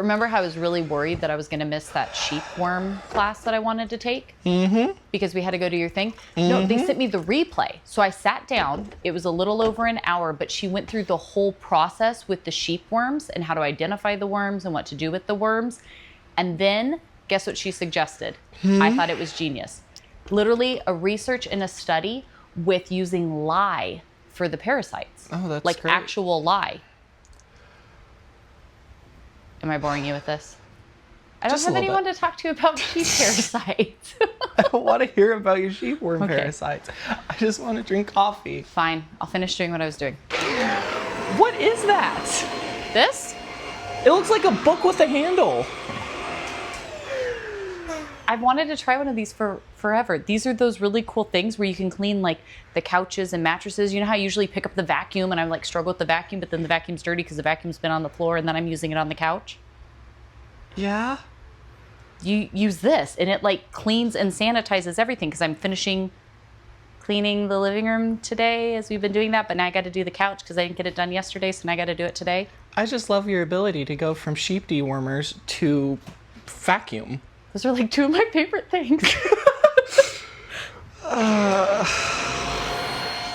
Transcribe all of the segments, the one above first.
Remember how I was really worried that I was going to miss that sheep worm class that I wanted to take? Because we had to go to your thing? No, they sent me the replay. So I sat down. It was a little over an hour, but she went through the whole process with the sheep worms and how to identify the worms and what to do with the worms. And then, guess what she suggested? I thought it was genius. Literally a research and a study with using lye for the parasites. Oh, that's like great. Actual lye. Am I boring you with this? I don't Just a have little anyone to talk to about sheep parasites. I don't want to hear about your sheep worm parasites. I just want to drink coffee. Fine, I'll finish doing what I was doing. What is that? This? It looks like a book with a handle. I've wanted to try one of these for forever. These are those really cool things where you can clean like the couches and mattresses. You know how I usually pick up the vacuum and I'm like struggle with the vacuum, but then the vacuum's dirty because the vacuum's been on the floor and then I'm using it on the couch? Yeah? You use this and it like cleans and sanitizes everything because I'm finishing cleaning the living room today as we've been doing that, but now I got to do the couch because I didn't get it done yesterday, so now I got to do it today. I just love your ability to go from sheep dewormers to vacuum. Those are like two of my favorite things.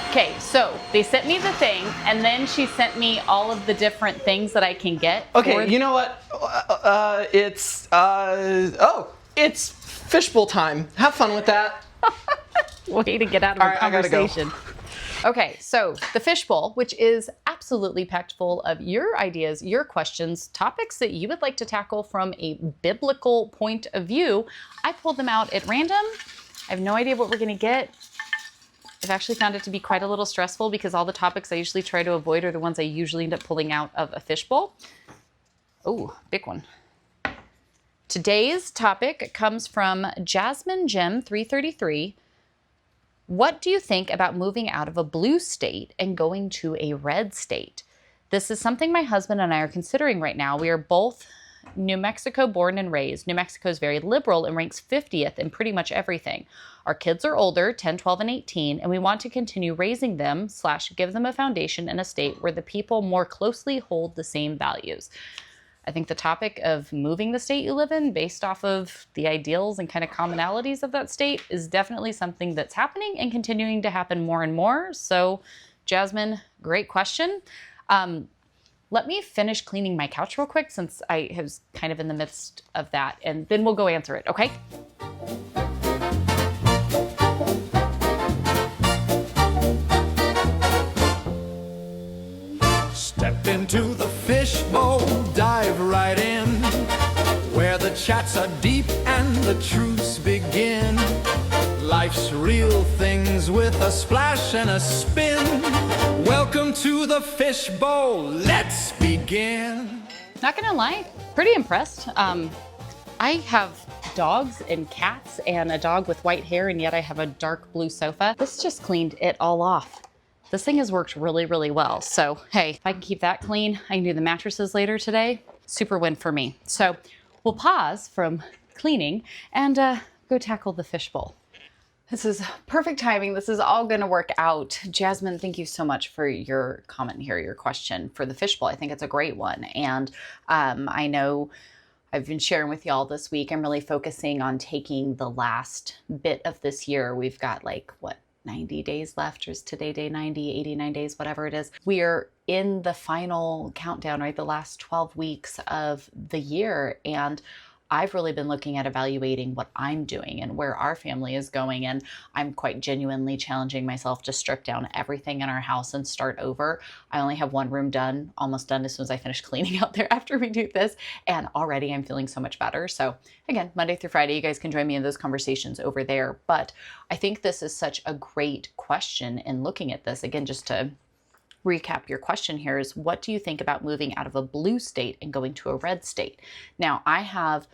Okay, so they sent me the thing, and then she sent me all of the different things that I can get. Okay, you know what? It's Fishbowl time. Have fun with that. Way to get out of a conversation. I gotta go. Okay, so the Fishbowl, which is absolutely packed full of your ideas, your questions, topics that you would like to tackle from a biblical point of view. I pulled them out at random. I have no idea what we're going to get. I've actually found it to be quite a little stressful because all the topics I usually try to avoid are the ones I usually end up pulling out of a fishbowl. Oh, big one. Today's topic comes from Jasmine Jim 333. What do you think about moving out of a blue state and going to a red state? This is something my husband and I are considering right now. We are both New Mexico born and raised. New Mexico is very liberal and ranks 50th in pretty much everything. Our kids are older, 10, 12, and 18, and we want to continue raising them / give them a foundation in a state where the people more closely hold the same values. I think the topic of moving the state you live in based off of the ideals and kind of commonalities of that state is definitely something that's happening and continuing to happen more and more. So, Jasmine, great question. Let me finish cleaning my couch real quick since I was kind of in the midst of that, and then we'll go answer it, okay? Step into the fishbowl, dive right in, where the chats are deep and the truths begin. Life's real things with a splash and a spin. Welcome to the Fishbowl, let's begin. Not gonna lie, pretty impressed. I have dogs and cats and a dog with white hair, and yet I have a dark blue sofa. This just cleaned it all off. This thing has worked really, really well. So, hey, if I can keep that clean, I can do the mattresses later today. Super win for me. So we'll pause from cleaning and go tackle the fishbowl. This is perfect timing. This is all going to work out. Jasmine, thank you so much for your comment here, your question for the fishbowl. I think it's a great one. And I know I've been sharing with y'all this week, I'm really focusing on taking the last bit of this year. We've got 90 days left, or is today day 90, 89 days, whatever it is. We are in the final countdown, right? The last 12 weeks of the year. And I've really been looking at evaluating what I'm doing and where our family is going. And I'm quite genuinely challenging myself to strip down everything in our house and start over. I only have one room done, almost done as soon as I finish cleaning out there after we do this. And already I'm feeling so much better. So again, Monday through Friday, you guys can join me in those conversations over there. But I think this is such a great question in looking at this. Again, just to recap your question here is, what do you think about moving out of a blue state and going to a red state? Now, I have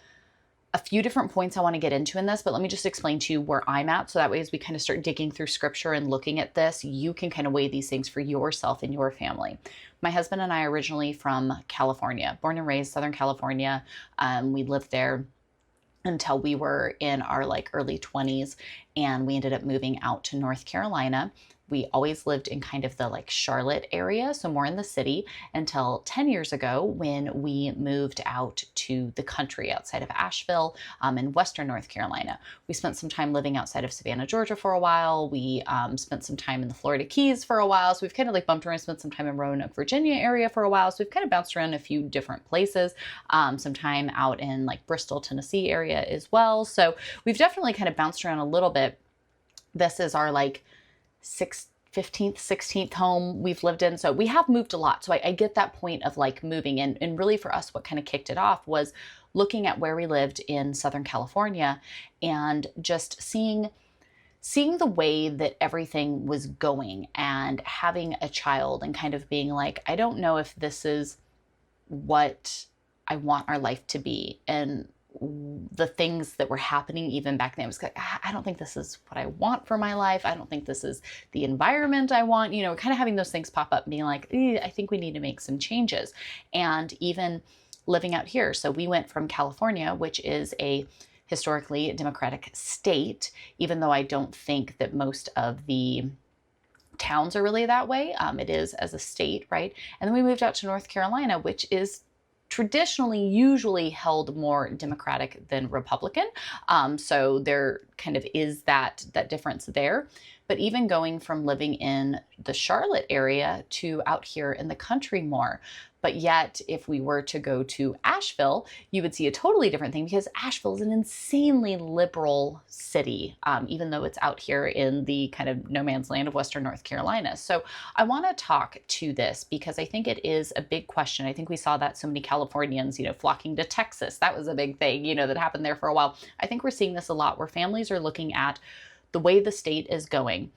a few different points I want to get into in this, but let me just explain to you where I'm at. So that way, as we kind of start digging through scripture and looking at this, you can kind of weigh these things for yourself and your family. My husband and I are originally from California, born and raised Southern California. We lived there until we were in our early 20s, and we ended up moving out to North Carolina. We always lived in kind of the like Charlotte area, so more in the city, until 10 years ago when we moved out to the country outside of Asheville in Western North Carolina. We spent some time living outside of Savannah, Georgia for a while. We spent some time in the Florida Keys for a while. So we've kind of like bumped around, spent some time in Roanoke, Virginia area for a while. So we've kind of bounced around a few different places, some time out in like Bristol, Tennessee area as well. So we've definitely kind of bounced around a little bit. This is our like 15th, 16th home we've lived in. So we have moved a lot. So I get that point of like moving in. And really for us, what kind of kicked it off was looking at where we lived in Southern California and just seeing the way that everything was going and having a child and kind of being like, I don't know if this is what I want our life to be. And the things that were happening even back then, I was like, I don't think this is what I want for my life. I don't think this is the environment I want, you know, kind of having those things pop up and being like, I think we need to make some changes. And even living out here. So we went from California, which is a historically Democratic state, even though I don't think that most of the towns are really that way. It is as a state, right? And then we moved out to North Carolina, which is traditionally usually held more Democratic than Republican. So there kind of is that difference there. But even going from living in the Charlotte area to out here in the country more. But yet, if we were to go to Asheville, you would see a totally different thing because Asheville is an insanely liberal city, even though it's out here in the kind of no man's land of Western North Carolina. So I want to talk to this because I think it is a big question. I think we saw that so many Californians, you know, flocking to Texas. That was a big thing, you know, that happened there for a while. I think we're seeing this a lot where families are looking at the way the state is going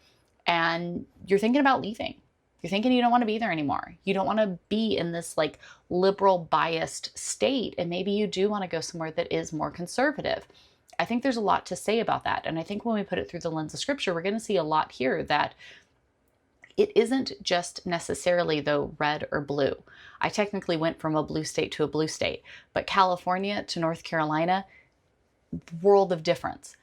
and you're thinking about leaving. You're thinking you don't want to be there anymore. You don't want to be in this like liberal biased state. And maybe you do want to go somewhere that is more conservative. I think there's a lot to say about that. And I think when we put it through the lens of scripture, we're going to see a lot here that it isn't just necessarily though red or blue. I technically went from a blue state to a blue state, but California to North Carolina, world of difference.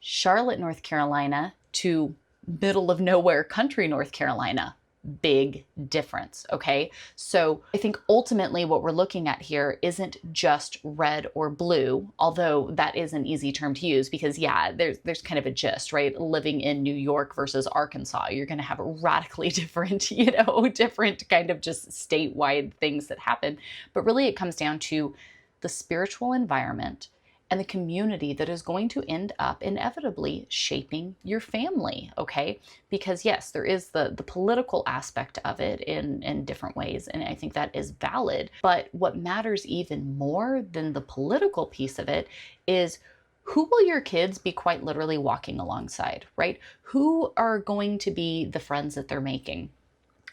Charlotte, North Carolina to middle of nowhere country, North Carolina, big difference. Okay. So I think ultimately what we're looking at here isn't just red or blue, although that is an easy term to use because yeah, there's kind of a gist, right? Living in New York versus Arkansas, you're going to have radically different, you know, different kind of just statewide things that happen. But really it comes down to the spiritual environment and the community that is going to end up inevitably shaping your family, okay? Because yes, there is the political aspect of it in different ways, and I think that is valid. But what matters even more than the political piece of it is who will your kids be quite literally walking alongside, right? Who are going to be the friends that they're making?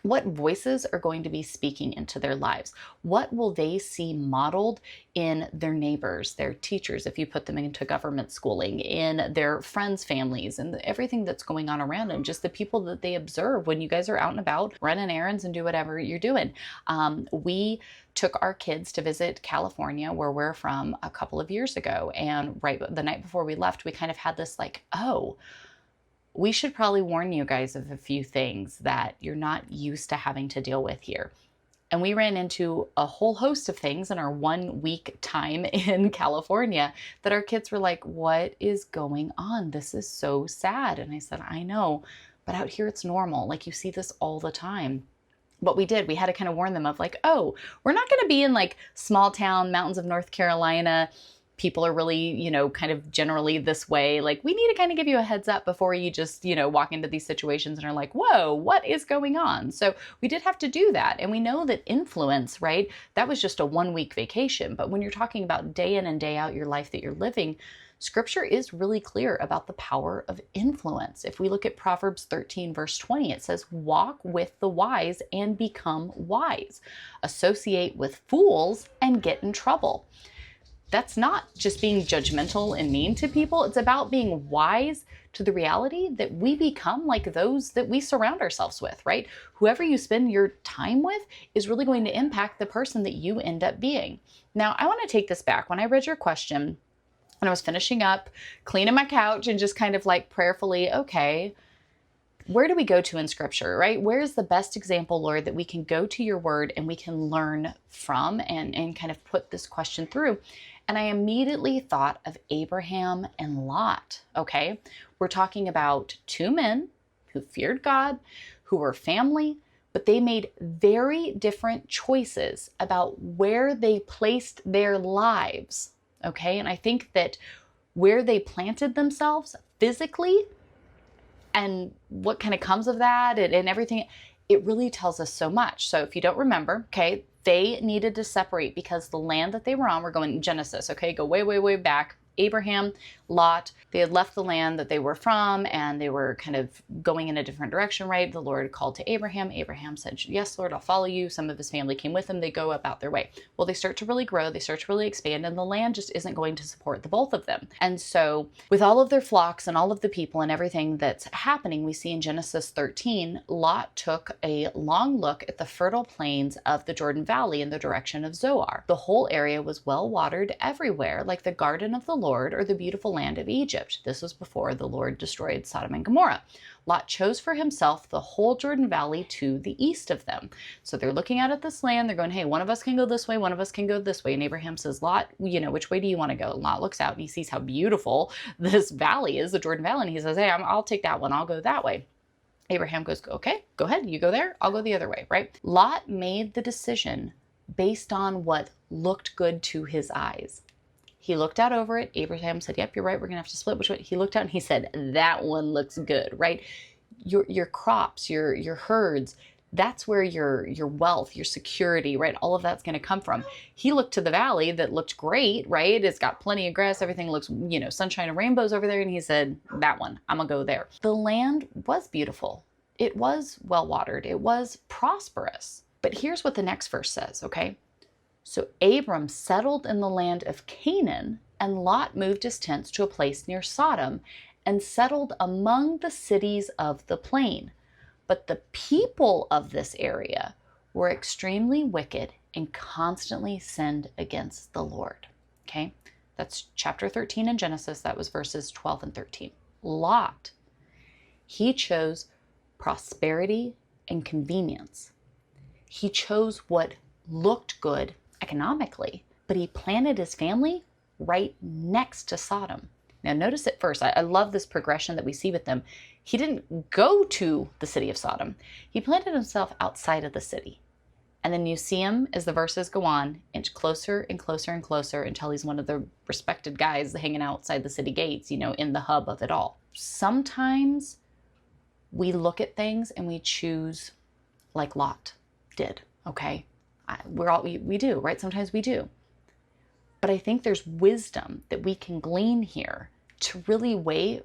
What voices are going to be speaking into their lives? What will they see modeled in their neighbors, their teachers, if you put them into government schooling, in their friends' families, and everything that's going on around them, just the people that they observe when you guys are out and about, running errands and do whatever you're doing. We took our kids to visit California, where we're from, a couple of years ago. And right the night before we left, we kind of had this like, oh, we should probably warn you guys of a few things that you're not used to having to deal with here. And we ran into a whole host of things in our 1 week time in California that our kids were like, what is going on? This is so sad. And I said, I know, but out here it's normal. Like you see this all the time. But we did, we had to kind of warn them of like, oh, we're not going to be in like small town mountains of North Carolina. People are really, you know, kind of generally this way. Like we need to kind of give you a heads up before you just, you know, walk into these situations and are like, whoa, what is going on? So we did have to do that. And we know that influence, right? That was just a 1 week vacation. But when you're talking about day in and day out your life that you're living, scripture is really clear about the power of influence. If we look at Proverbs 13, verse 20, it says, walk with the wise and become wise. Associate with fools and get in trouble. That's not just being judgmental and mean to people. It's about being wise to the reality that we become like those that we surround ourselves with, right? Whoever you spend your time with is really going to impact the person that you end up being. Now, I want to take this back. When I read your question, when I was finishing up, cleaning my couch and just kind of like prayerfully, okay, Where do we go to in scripture, right? Where's the best example, Lord, that we can go to your word and we can learn from and kind of put this question through? And I immediately thought of Abraham and Lot, okay? We're talking about two men who feared God, who were family, but they made very different choices about where they placed their lives, okay? And I think that where they planted themselves physically and what kind of comes of that and everything, it really tells us so much. So if you don't remember, okay, they needed to separate because the land that they were on, we're going Genesis, okay, go way, way, way back. Abraham, Lot, they had left the land that they were from and they were kind of going in a different direction, right? The Lord called to Abraham. Abraham said, yes, Lord, I'll follow you. Some of his family came with him. They go about their way. Well, they start to really grow. They start to really expand and the land just isn't going to support the both of them. And so with all of their flocks and all of the people and everything that's happening, we see in Genesis 13, Lot took a long look at the fertile plains of the Jordan Valley in the direction of Zoar. The whole area was well watered everywhere, like the garden of the Lord or the beautiful land of Egypt. This was before the Lord destroyed Sodom and Gomorrah. Lot chose for himself the whole Jordan Valley to the east of them. So they're looking out at this land. They're going, hey, one of us can go this way. One of us can go this way. And Abraham says, Lot, which way do you want to go? And Lot looks out and he sees how beautiful this valley is, the Jordan Valley. And he says, hey, I'll take that one. I'll go that way. Abraham goes, okay, go ahead. You go there. I'll go the other way, right? Lot made the decision based on what looked good to his eyes. He looked out over it. Abraham said, yep, you're right. We're going to have to split which way. He looked out and he said, that one looks good, right? Your crops, your herds, that's where your wealth, your security, right? All of that's going to come from. He looked to the valley that looked great, right? It's got plenty of grass. Everything looks, sunshine and rainbows over there. And he said, that one, I'm going to go there. The land was beautiful. It was well watered. It was prosperous. But here's what the next verse says, okay? So Abram settled in the land of Canaan, and Lot moved his tents to a place near Sodom and settled among the cities of the plain. But the people of this area were extremely wicked and constantly sinned against the Lord. Okay, that's chapter 13 in Genesis. That was verses 12 and 13. Lot, he chose prosperity and convenience. He chose what looked good economically, but he planted his family right next to Sodom. Now notice at first, I love this progression that we see with them. He didn't go to the city of Sodom. He planted himself outside of the city. And then you see him as the verses go on, inch closer and closer and closer until he's one of the respected guys hanging outside the city gates, in the hub of it all. Sometimes we look at things and we choose like Lot did, okay? We do, right? Sometimes we do. But I think there's wisdom that we can glean here to really weigh.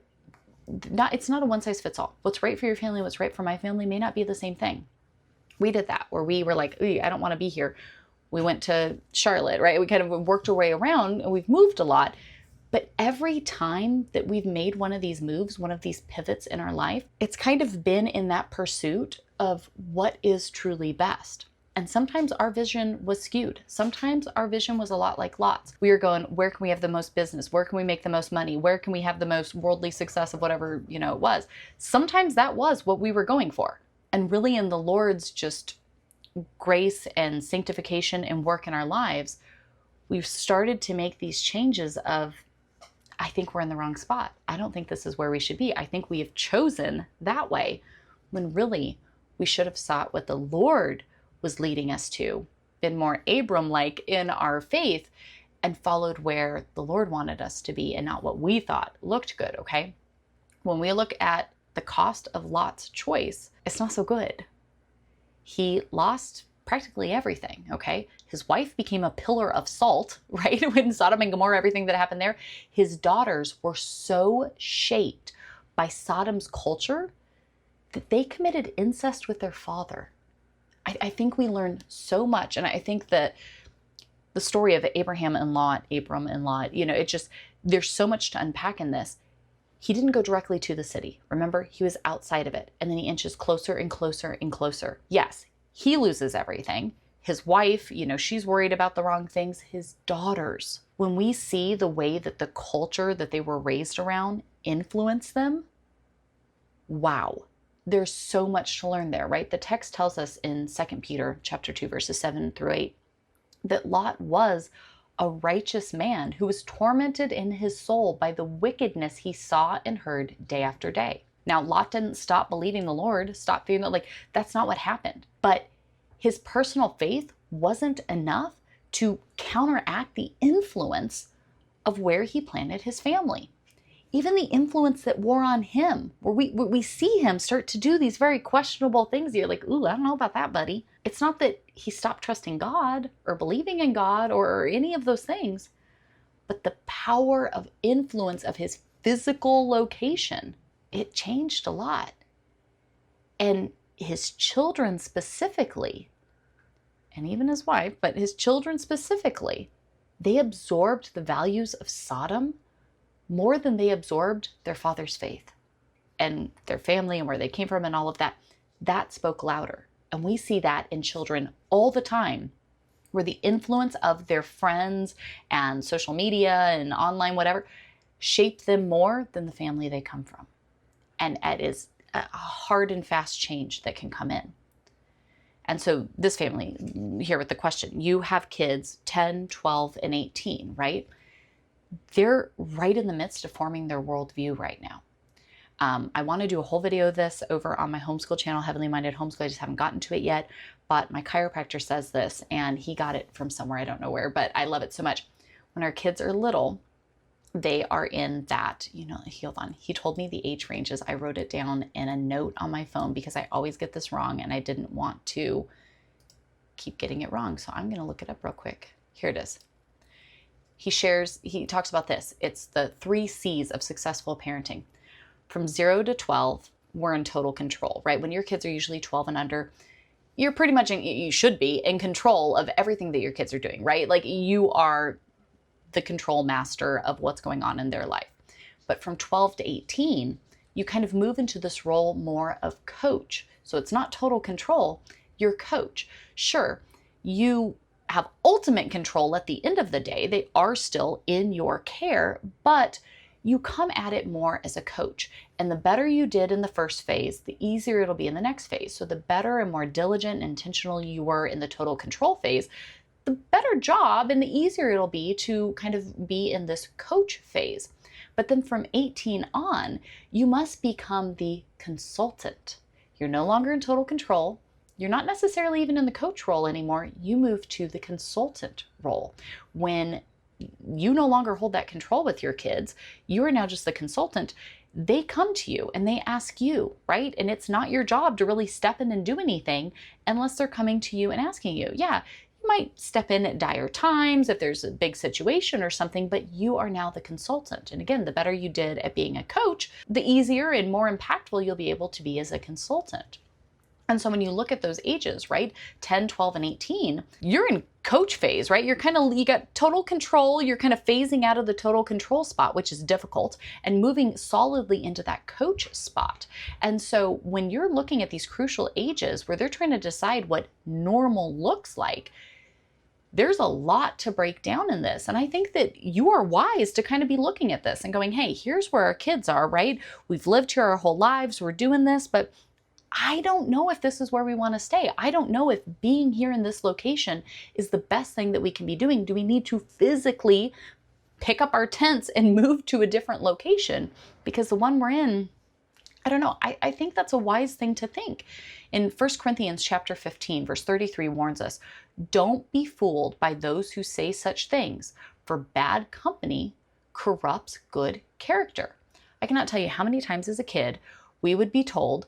It's not a one size fits all. What's right for your family, what's right for my family may not be the same thing. We did that where we were like, I don't want to be here. We went to Charlotte, right? We kind of worked our way around and we've moved a lot. But every time that we've made one of these moves, one of these pivots in our life, it's kind of been in that pursuit of what is truly best. And sometimes our vision was skewed. Sometimes our vision was a lot like Lot's. We were going, where can we have the most business? Where can we make the most money? Where can we have the most worldly success of whatever, it was? Sometimes that was what we were going for. And really in the Lord's just grace and sanctification and work in our lives, we've started to make these changes of, I think we're in the wrong spot. I don't think this is where we should be. I think we have chosen that way when really we should have sought what the Lord was leading us to, been more Abram-like in our faith and followed where the Lord wanted us to be and not what we thought looked good, okay? When we look at the cost of Lot's choice, it's not so good. He lost practically everything, okay? His wife became a pillar of salt, right? When Sodom and Gomorrah, everything that happened there, his daughters were so shaped by Sodom's culture that they committed incest with their father. I think we learn so much. And I think that the story of Abram and Lot, there's so much to unpack in this. He didn't go directly to the city. Remember, he was outside of it. And then he inches closer and closer and closer. Yes, he loses everything. His wife, she's worried about the wrong things. His daughters, when we see the way that the culture that they were raised around influenced them, wow. there's so much to learn there, right? The text tells us in 2 Peter chapter 2, verses 7 through 8, that Lot was a righteous man who was tormented in his soul by the wickedness he saw and heard day after day. Now, Lot didn't stop believing the Lord, stop feeling like that's not what happened. But his personal faith wasn't enough to counteract the influence of where he planted his family. Even the influence that wore on him, where we see him start to do these very questionable things. You're like, ooh, I don't know about that, buddy. It's not that he stopped trusting God or believing in God or any of those things, but the power of influence of his physical location, it changed a lot. And his children specifically, and even his wife, but his children specifically, they absorbed the values of Sodom more than they absorbed their father's faith and their family and where they came from and all of that. That spoke louder. And we see that in children all the time, where the influence of their friends and social media and online whatever shape them more than the family they come from. And it is a hard and fast change that can come in. And so this family here with the question, you have kids 10, 12, and 18, right? They're right in the midst of forming their worldview right now. I want to do a whole video of this over on my homeschool channel, Heavenly Minded Homeschool. I just haven't gotten to it yet, but my chiropractor says this, and he got it from somewhere, I don't know where, but I love it so much. When our kids are little, they are in that, hold on. He told me the age ranges. I wrote it down in a note on my phone because I always get this wrong and I didn't want to keep getting it wrong. So I'm going to look it up real quick. Here it is. He talks about this. It's the 3 C's of successful parenting. From 0 to 12, we're in total control, right? When your kids are usually 12 and under, you're pretty much, you should be in control of everything that your kids are doing, right? Like you are the control master of what's going on in their life. But from 12 to 18, you kind of move into this role more of coach. So it's not total control, you're coach. Sure, you have ultimate control at the end of the day. They are still in your care, but you come at it more as a coach. And the better you did in the first phase, the easier it'll be in the next phase. So the better and more diligent and intentional you were in the total control phase, the better job and the easier it'll be to kind of be in this coach phase. But then from 18 on, you must become the consultant. You're no longer in total control. You're not necessarily even in the coach role anymore. You move to the consultant role. When you no longer hold that control with your kids, you are now just the consultant. They come to you and they ask you, right? And it's not your job to really step in and do anything unless they're coming to you and asking you. Yeah, you might step in at dire times if there's a big situation or something, but you are now the consultant. And again, the better you did at being a coach, the easier and more impactful you'll be able to be as a consultant. And so when you look at those ages, right, 10, 12, and 18, you're in coach phase, right? You got total control. You're kind of phasing out of the total control spot, which is difficult, and moving solidly into that coach spot. And so when you're looking at these crucial ages where they're trying to decide what normal looks like, there's a lot to break down in this. And I think that you are wise to kind of be looking at this and going, hey, here's where our kids are, right? We've lived here our whole lives. We're doing this, but I don't know if this is where we want to stay. I don't know if being here in this location is the best thing that we can be doing. Do we need to physically pick up our tents and move to a different location? Because the one we're in, I don't know. I think that's a wise thing to think. In 1 Corinthians chapter 15, verse 33 warns us, don't be fooled by those who say such things, for bad company corrupts good character. I cannot tell you how many times as a kid we would be told,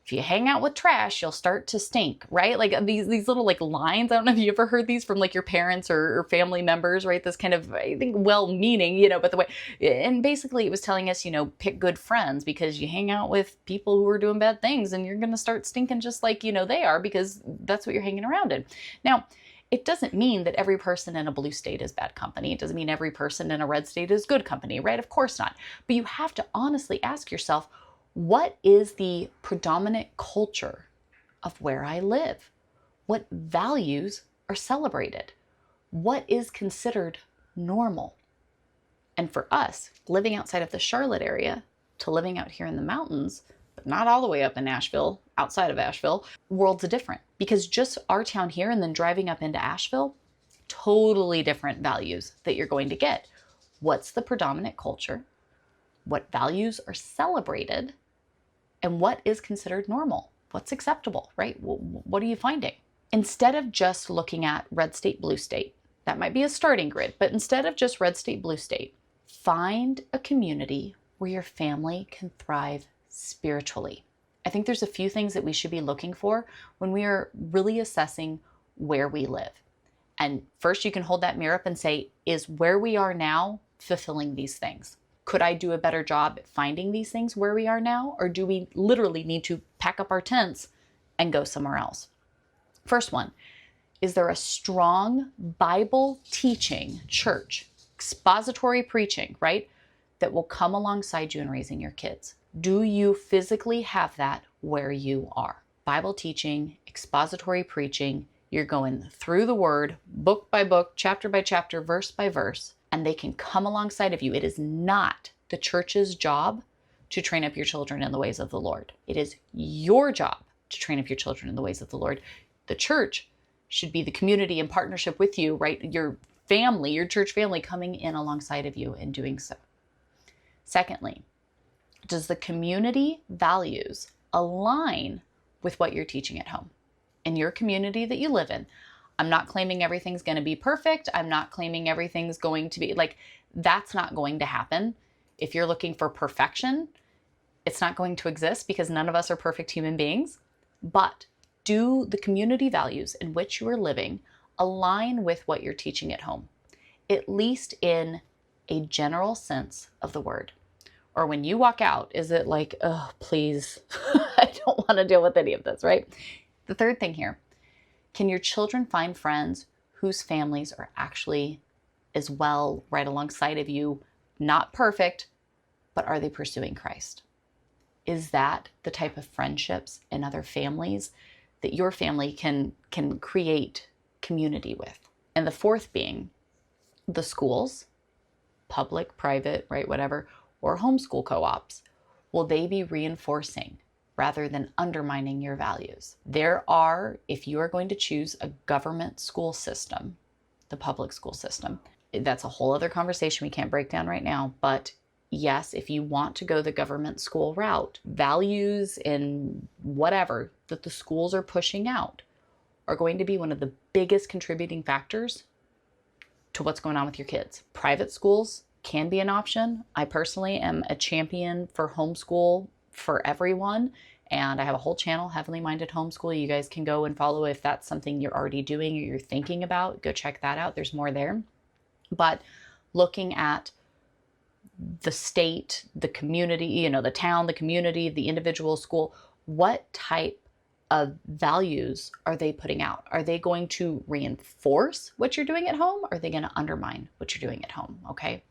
if you hang out with trash, you'll start to stink, right? Like these little like lines. I don't know if you ever heard these from like your parents or family members, right? This kind of, I think, well-meaning, but the way, and basically it was telling us, pick good friends because you hang out with people who are doing bad things and you're going to start stinking just like, they are because that's what you're hanging around in. Now, it doesn't mean that every person in a blue state is bad company. It doesn't mean every person in a red state is good company, right? Of course not. But you have to honestly ask yourself, what is the predominant culture of where I live? What values are celebrated? What is considered normal? And for us, living outside of the Charlotte area to living out here in the mountains, but not all the way up in Asheville, outside of Asheville, worlds are different. Because just our town here and then driving up into Asheville, totally different values that you're going to get. What's the predominant culture? What values are celebrated? And what is considered normal? What's acceptable, right? What are you finding? Instead of just looking at red state, blue state, that might be a starting grid, but instead of just red state, blue state, find a community where your family can thrive spiritually. I think there's a few things that we should be looking for when we are really assessing where we live. And first, you can hold that mirror up and say, is where we are now fulfilling these things? Could I do a better job at finding these things where we are now? Or do we literally need to pack up our tents and go somewhere else? First one, is there a strong Bible teaching church, expository preaching, right, that will come alongside you in raising your kids? Do you physically have that where you are? Bible teaching, expository preaching, you're going through the word, book by book, chapter by chapter, verse by verse, and they can come alongside of you. It is not the church's job to train up your children in the ways of the Lord. It is your job to train up your children in the ways of the Lord. The church should be the community in partnership with you, right? Your family, your church family coming in alongside of you and doing so. Secondly, does the community values align with what you're teaching at home? In your community that you live in, I'm not claiming everything's going to be perfect. I'm not claiming everything's going to be that's not going to happen. If you're looking for perfection, it's not going to exist because none of us are perfect human beings. But do the community values in which you are living align with what you're teaching at home? At least in a general sense of the word. Or when you walk out, is it like, oh, please, I don't want to deal with any of this, right? The third thing here, can your children find friends whose families are actually as well right alongside of you, not perfect, but are they pursuing Christ? Is that the type of friendships and other families that your family can create community with? And the fourth being the schools, public, private, right, whatever, or homeschool co-ops. Will they be reinforcing rather than undermining your values? There are, if you are going to choose a government school system, the public school system, that's a whole other conversation we can't break down right now. But yes, if you want to go the government school route, values and whatever that the schools are pushing out are going to be one of the biggest contributing factors to what's going on with your kids. Private schools can be an option. I personally am a champion for homeschool for everyone. And I have a whole channel, Heavenly Minded Homeschool. You guys can go and follow if that's something you're already doing or you're thinking about. Go check that out. There's more there. But looking at the state, the community, the town, the community, the individual school, what type of values are they putting out? Are they going to reinforce what you're doing at home? Or are they going to undermine what you're doing at home? Okay.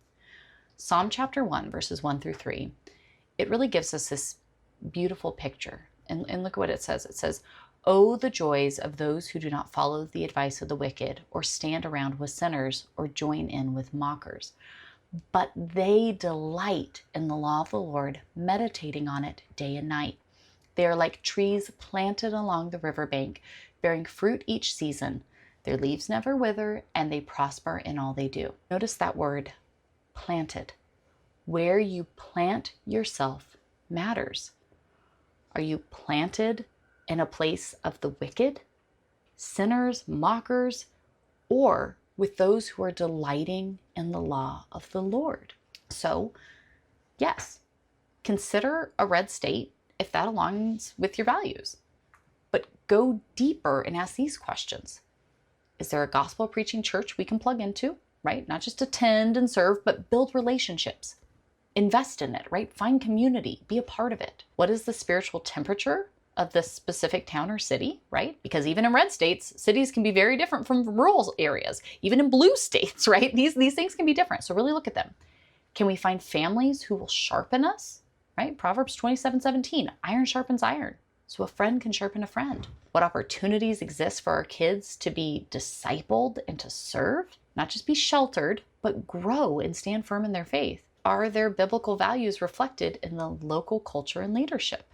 Psalm chapter 1, verses 1 through 3, it really gives us this beautiful picture. And look at what it says. It says, "Oh, the joys of those who do not follow the advice of the wicked, or stand around with sinners, or join in with mockers. But they delight in the law of the Lord, meditating on it day and night. They are like trees planted along the riverbank, bearing fruit each season. Their leaves never wither, and they prosper in all they do." Notice that word, planted. Where you plant yourself matters. Are you planted in a place of the wicked, sinners, mockers, or with those who are delighting in the law of the Lord? So, yes, consider a red state if that aligns with your values. But go deeper and ask these questions. Is there a gospel preaching church we can plug into, right? Not just attend and serve, but build relationships. Invest in it, right? Find community, be a part of it. What is the spiritual temperature of this specific town or city, right? Because even in red states, cities can be very different from rural areas. Even in blue states, right? These things can be different. So really look at them. Can we find families who will sharpen us, right? Proverbs 27:17, iron sharpens iron. So a friend can sharpen a friend. What opportunities exist for our kids to be discipled and to serve? Not just be sheltered, but grow and stand firm in their faith. Are their biblical values reflected in the local culture and leadership?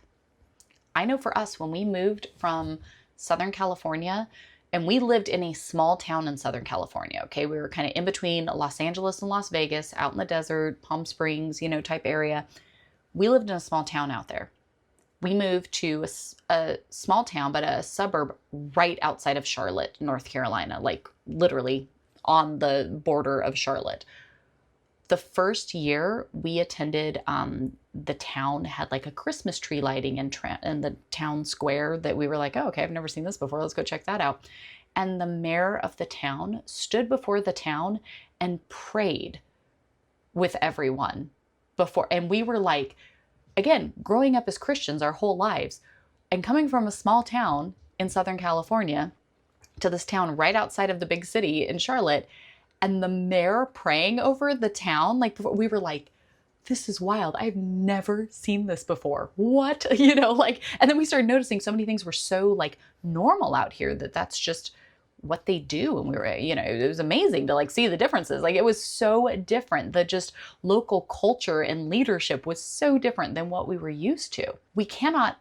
I know for us, when we moved from Southern California, and we lived in a small town in Southern California, okay? We were kind of in between Los Angeles and Las Vegas, out in the desert, Palm Springs, type area. We lived in a small town out there. We moved to a small town, but a suburb right outside of Charlotte, North Carolina, like literally on the border of Charlotte. The first year we attended, the town had like a Christmas tree lighting in the town square that we were like, oh, okay, I've never seen this before. Let's go check that out. And the mayor of the town stood before the town and prayed with everyone before. And we were like, again, growing up as Christians our whole lives and coming from a small town in Southern California to this town right outside of the big city in Charlotte, and the mayor praying over the town, like we were like, this is wild. I've never seen this before. What? And then we started noticing so many things were so like normal out here that's just what they do. And we were, it was amazing to like see the differences. Like it was so different. The just local culture and leadership was so different than what we were used to. We cannot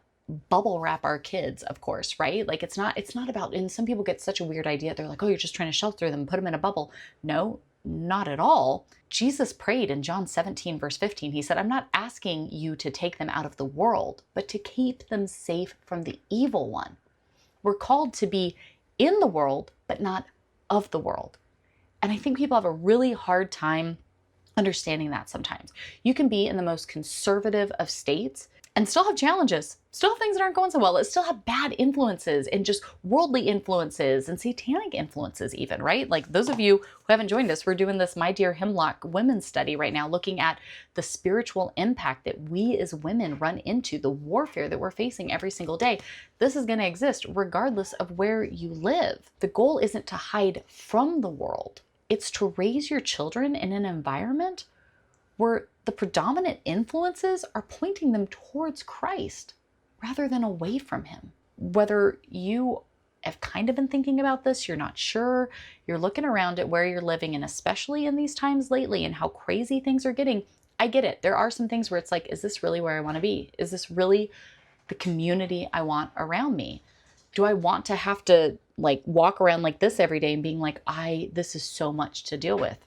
bubble wrap our kids, of course, right? Like it's not about, and some people get such a weird idea. They're like, oh, you're just trying to shelter them, put them in a bubble. No, not at all. Jesus prayed in John 17, verse 15. He said, I'm not asking you to take them out of the world, but to keep them safe from the evil one. We're called to be in the world, but not of the world. And I think people have a really hard time understanding that sometimes. You can be in the most conservative of states and still have challenges, still have things that aren't going so well. It still have bad influences and just worldly influences and satanic influences even, right? Like those of you who haven't joined us, we're doing this My Dear Hemlock women's study right now, looking at the spiritual impact that we as women run into, the warfare that we're facing every single day. This is going to exist regardless of where you live. The goal isn't to hide from the world. It's to raise your children in an environment where the predominant influences are pointing them towards Christ rather than away from him. Whether you have kind of been thinking about this, you're not sure, you're looking around at where you're living, and especially in these times lately and how crazy things are getting, I get it. There are some things where it's like, is this really where I want to be? Is this really the community I want around me? Do I want to have to like walk around like this every day and being like, this is so much to deal with?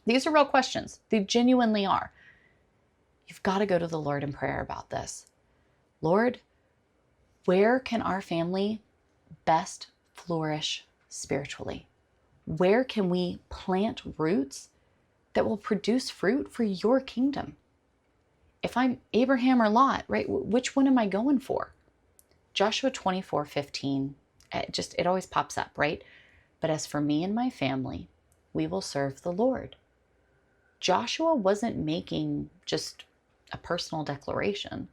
These are real questions. They genuinely are. You've got to go to the Lord in prayer about this. Lord, where can our family best flourish spiritually? Where can we plant roots that will produce fruit for your kingdom? If I'm Abraham or Lot, right, which one am I going for? Joshua 24:15, it always pops up, right? But as for me and my family, we will serve the Lord. Joshua wasn't making just a personal declaration.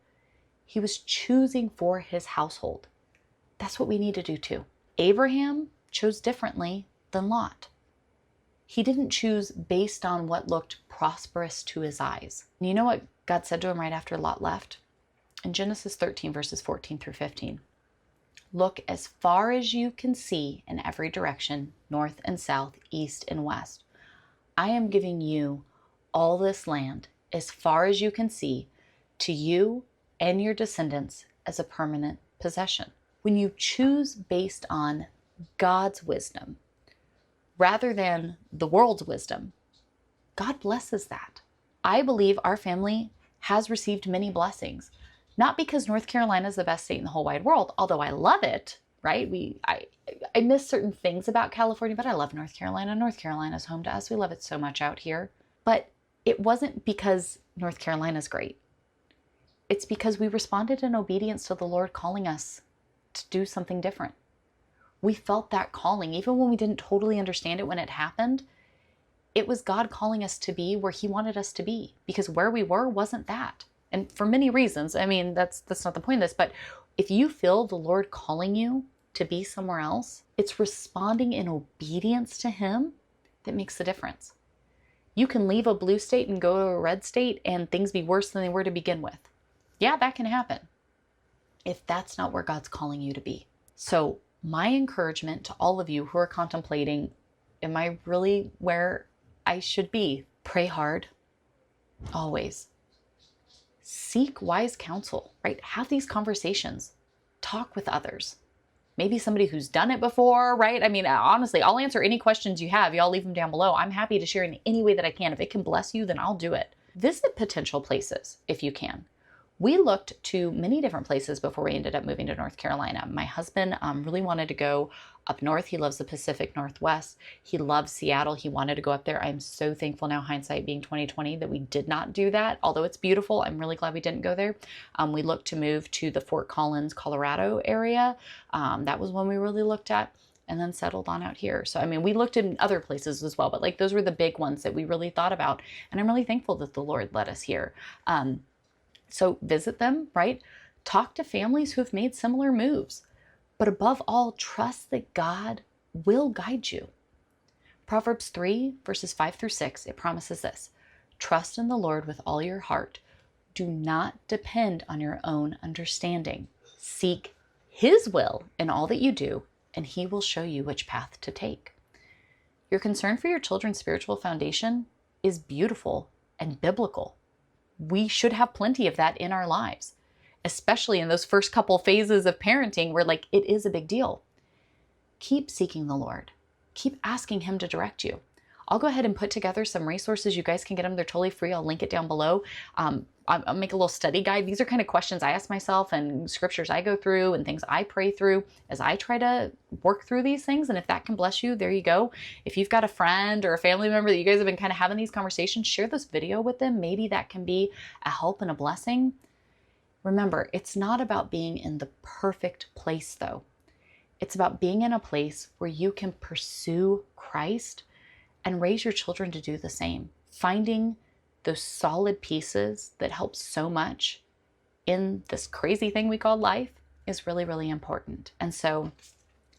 He was choosing for his household. That's what we need to do too. Abraham chose differently than Lot. He didn't choose based on what looked prosperous to his eyes. And you know what God said to him right after Lot left? In Genesis 13, verses 14 through 15. Look as far as you can see in every direction, north and south, east and west. I am giving you all this land, as far as you can see, to you and your descendants as a permanent possession. When you choose based on God's wisdom rather than the world's wisdom, God blesses that. I believe our family has received many blessings, not because North Carolina is the best state in the whole wide world, although I love it, right? I miss certain things about California, but I love North Carolina. North Carolina's home to us. We love it so much out here. But it wasn't because North Carolina's great. It's because we responded in obedience to the Lord calling us to do something different. We felt that calling, even when we didn't totally understand it when it happened. It was God calling us to be where he wanted us to be, because where we were wasn't that. And for many reasons, I mean, that's not the point of this, but if you feel the Lord calling you to be somewhere else, it's responding in obedience to him that makes the difference. You can leave a blue state and go to a red state and things be worse than they were to begin with. Yeah, that can happen if that's not where God's calling you to be. So my encouragement to all of you who are contemplating, am I really where I should be? Pray hard, always. seek wise counsel, right? Have these conversations, talk with others. Maybe somebody who's done it before, right? I mean, honestly, I'll answer any questions you have. Y'all leave them down below. I'm happy to share in any way that I can. If it can bless you, then I'll do it. Visit potential places if you can. We looked to many different places before we ended up moving to North Carolina. My husband really wanted to go up north. He loves the Pacific Northwest. He loves Seattle. He wanted to go up there. I'm so thankful now, hindsight being 2020, that we did not do that. Although it's beautiful, I'm really glad we didn't go there. We looked to move to the Fort Collins, Colorado area. That was one we really looked at, and then settled on out here. So, I mean, we looked in other places as well, but like those were the big ones that we really thought about. And I'm really thankful that the Lord led us here. So visit them, right? Talk to families who have made similar moves. But above all, trust that God will guide you. Proverbs 3, verses 5 through 6, it promises this: trust in the Lord with all your heart. Do not depend on your own understanding. Seek His will in all that you do, and He will show you which path to take. Your concern for your children's spiritual foundation is beautiful and biblical. We should have plenty of that in our lives, especially in those first couple phases of parenting where like it is a big deal. Keep seeking the Lord. Keep asking Him to direct you. I'll go ahead and put together some resources. You guys can get them. They're totally free. I'll link it down below. I'll make a little study guide. These are kind of questions I ask myself and scriptures I go through and things I pray through as I try to work through these things. And if that can bless you, there you go. If you've got a friend or a family member that you guys have been kind of having these conversations, share this video with them. Maybe that can be a help and a blessing. Remember, it's not about being in the perfect place though. It's about being in a place where you can pursue Christ and raise your children to do the same. Finding those solid pieces that help so much in this crazy thing we call life is really, really important. And so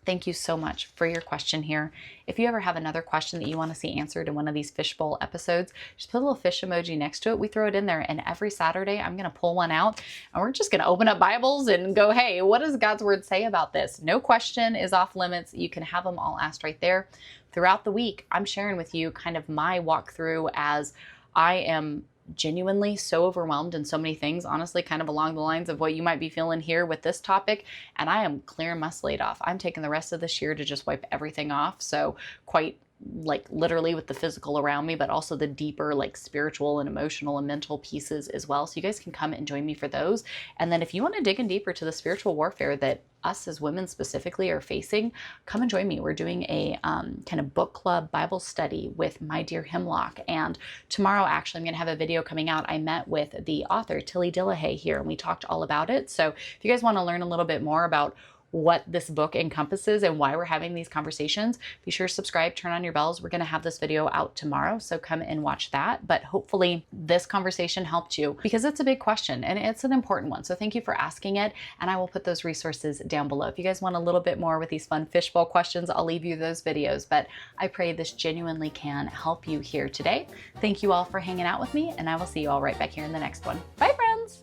thank you so much for your question here. If you ever have another question that you want to see answered in one of these Fishbowl episodes, just put a little fish emoji next to it. We throw it in there, and every Saturday I'm going to pull one out and we're just going to open up Bibles and go, hey, what does God's word say about this? No question is off limits. You can have them all asked right there. Throughout the week, I'm sharing with you kind of my walkthrough as I am genuinely so overwhelmed in so many things, honestly, kind of along the lines of what you might be feeling here with this topic. And I am clearing my slate off. I'm taking the rest of this year to just wipe everything off. So quite like literally with the physical around me, but also the deeper like spiritual and emotional and mental pieces as well. So you guys can come and join me for those. And then if you want to dig in deeper to the spiritual warfare that us as women specifically are facing, come and join me. We're doing a kind of book club Bible study with My Dear Hemlock. And tomorrow, actually, I'm going to have a video coming out. I met with the author, Tilly Dillahay, here, and we talked all about it. So if you guys want to learn a little bit more about what this book encompasses and why we're having these conversations, be sure to subscribe, turn on your bells. We're going to have this video out tomorrow, so come and watch that. But hopefully this conversation helped you, because it's a big question and it's an important one. So thank you for asking it, and I will put those resources down below. If you guys want a little bit more with these fun fishbowl questions, I'll leave you those videos. But I pray this genuinely can help you here today. Thank you all for hanging out with me, and I will see you all right back here in the next one. Bye, friends.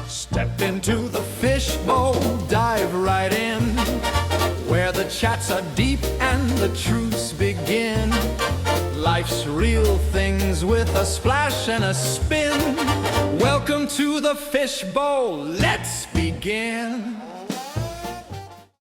Step into the fishbowl, dive right in, where the chats are deep and the truths begin. Life's real things with a splash and a spin. Welcome to the fishbowl, let's begin.